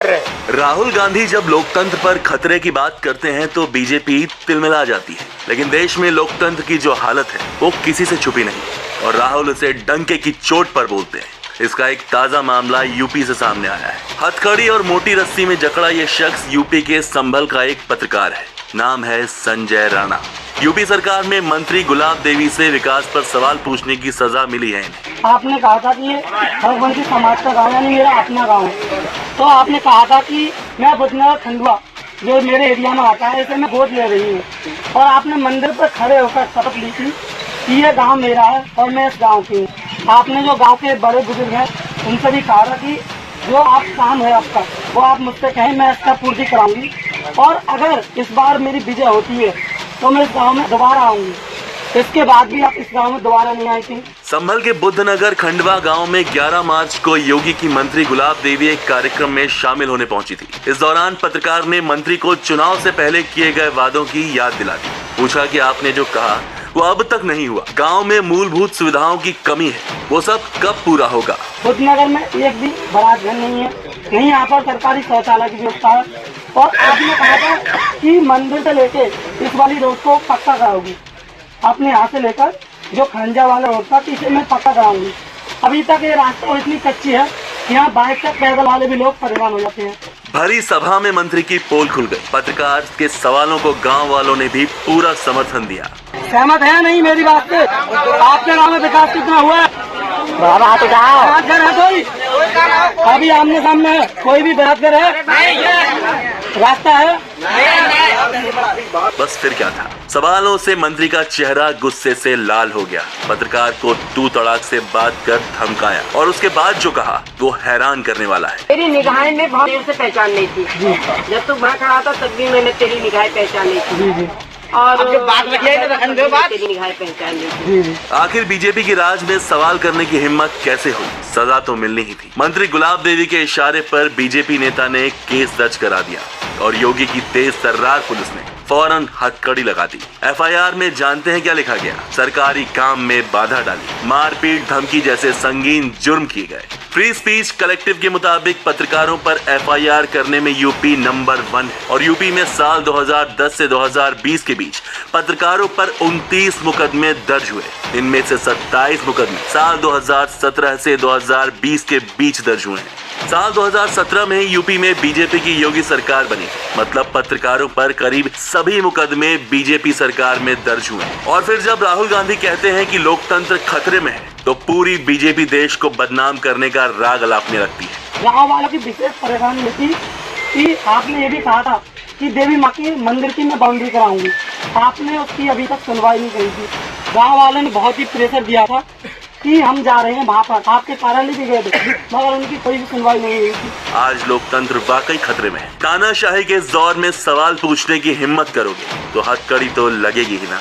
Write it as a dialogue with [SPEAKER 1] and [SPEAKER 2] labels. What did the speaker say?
[SPEAKER 1] राहुल गांधी जब लोकतंत्र पर खतरे की बात करते हैं तो बीजेपी तिलमिला जाती है, लेकिन देश में लोकतंत्र की जो हालत है वो किसी से छुपी नहीं और राहुल उसे डंके की चोट पर बोलते हैं। इसका एक ताजा मामला यूपी से सामने आया है। हथकड़ी और मोटी रस्सी में जकड़ा ये शख्स यूपी के संभल का एक पत्रकार है। नाम है संजय राणा। यूपी सरकार में मंत्री गुलाब देवी से विकास पर सवाल पूछने की सजा मिली है इन्हें।
[SPEAKER 2] आपने कहा था कि ये रघुवंशी समाज का गाँव यानी मेरा अपना गाँव है, तो आपने कहा था कि मैं बुधनगर खंडवा जो मेरे एरिया में आता है इसे मैं गोद ले रही हूँ, और आपने मंदिर पर खड़े होकर शपथ ली थी कि ये गांव मेरा है और मैं इस गांव की हूँ। आपने जो गांव के बड़े बुजुर्ग हैं उनसे भी कहा था कि जो आप काम है आपका वो आप मुझसे कहें, मैं इसका पूर्ति कराऊंगी, और अगर इस बार मेरी विजय होती है तो मैं इस गाँव में दोबारा आऊंगी। इसके बाद भी आप इस गांव में दोबारा नहीं आई थी।
[SPEAKER 1] संभल के बुद्धनगर खंडवा गांव में 11 मार्च को योगी की मंत्री गुलाब देवी एक कार्यक्रम में शामिल होने पहुंची थी। इस दौरान पत्रकार ने मंत्री को चुनाव से पहले किए गए वादों की याद दिला दी। पूछा कि आपने जो कहा वो अब तक नहीं हुआ, गांव में मूलभूत सुविधाओं की कमी है, वो सब कब पूरा होगा?
[SPEAKER 2] बुद्धनगर में एक भी बरात घर नहीं है, नहीं यहाँ पर सरकारी शौचालय की व्यवस्था है, और आपने कहा था कि मंदिर से लेके इस वाली रोड को पक्का कराओगी। आपने यहाँ से लेकर जो खंजा वाला रोड था इसे मैं पक्का कराऊंगी। अभी तक ये रास्ता इतनी कच्ची है कि यहाँ बाइक तक पैदल वाले भी लोग परेशान हो जाते हैं।
[SPEAKER 1] भरी सभा में मंत्री की पोल खुल गई। पत्रकार के सवालों को गांव वालों ने भी पूरा समर्थन दिया।
[SPEAKER 2] सहमत है नहीं मेरी बात से? आपके गाँव में विकास कितना हुआ है? घर है कोई? अभी आमने सामने है कोई भी बरातगर है? रास्ता है?
[SPEAKER 1] बस फिर क्या था? सवालों से मंत्री का चेहरा गुस्से से लाल हो गया। पत्रकार को तू तड़ाक से बात कर धमकाया और उसके बाद जो कहा वो हैरान करने वाला है।
[SPEAKER 3] मेरी निगाहें में बहुत देर से पहचान नहीं थी। जब तू वहाँ खड़ा था तब भी मैंने तेरी निगाहें पहचान नहीं थी, और तेरी निगाहें पहचान नहीं थी।
[SPEAKER 1] आखिर बीजेपी की राज में सवाल करने की हिम्मत कैसे हुई? सजा तो मिलनी ही थी। मंत्री गुलाब देवी के इशारे पर बीजेपी नेता ने केस दर्ज करा दिया और योगी की तेज तर्रार पुलिस ने फौरन हथकड़ी लगा दी। एफआईआर में जानते हैं क्या लिखा गया? सरकारी काम में बाधा डाली, मारपीट धमकी जैसे संगीन जुर्म किए गए। फ्री स्पीच कलेक्टिव के मुताबिक पत्रकारों पर एफआईआर करने में यूपी नंबर 1 है और यूपी में साल 2010 से 2020 के बीच पत्रकारों पर 29 मुकदमे दर्ज हुए। इनमें से 27 मुकदमे साल 2017 से 2020 के बीच दर्ज हुए हैं। साल 2017 में यूपी में बीजेपी की योगी सरकार बनी, मतलब पत्रकारों पर करीब सभी मुकदमे बीजेपी सरकार में दर्ज हुए। और फिर जब राहुल गांधी कहते हैं कि लोकतंत्र खतरे में है तो पूरी बीजेपी देश को बदनाम करने का राग अलापने लगती है।
[SPEAKER 2] गाँव वालों की विशेष परेशानी थी कि आपने ये भी कहा था कि देवी माँ के मंदिर की मैं बाउंड्री कराऊंगी, आपने उसकी अभी तक सुनवाई नहीं करी थी। गाँव वालों ने बहुत ही प्रेशर दिया था कि हम जा रहे हैं वहाँ पर, आपके कार्यालय भी गए थे, मगर उनकी कोई भी सुनवाई नहीं हुई थी।
[SPEAKER 1] आज लोकतंत्र वाकई खतरे में है। तानाशाही के इस दौर में सवाल पूछने की हिम्मत करोगे तो हथकड़ी तो लगेगी ही ना।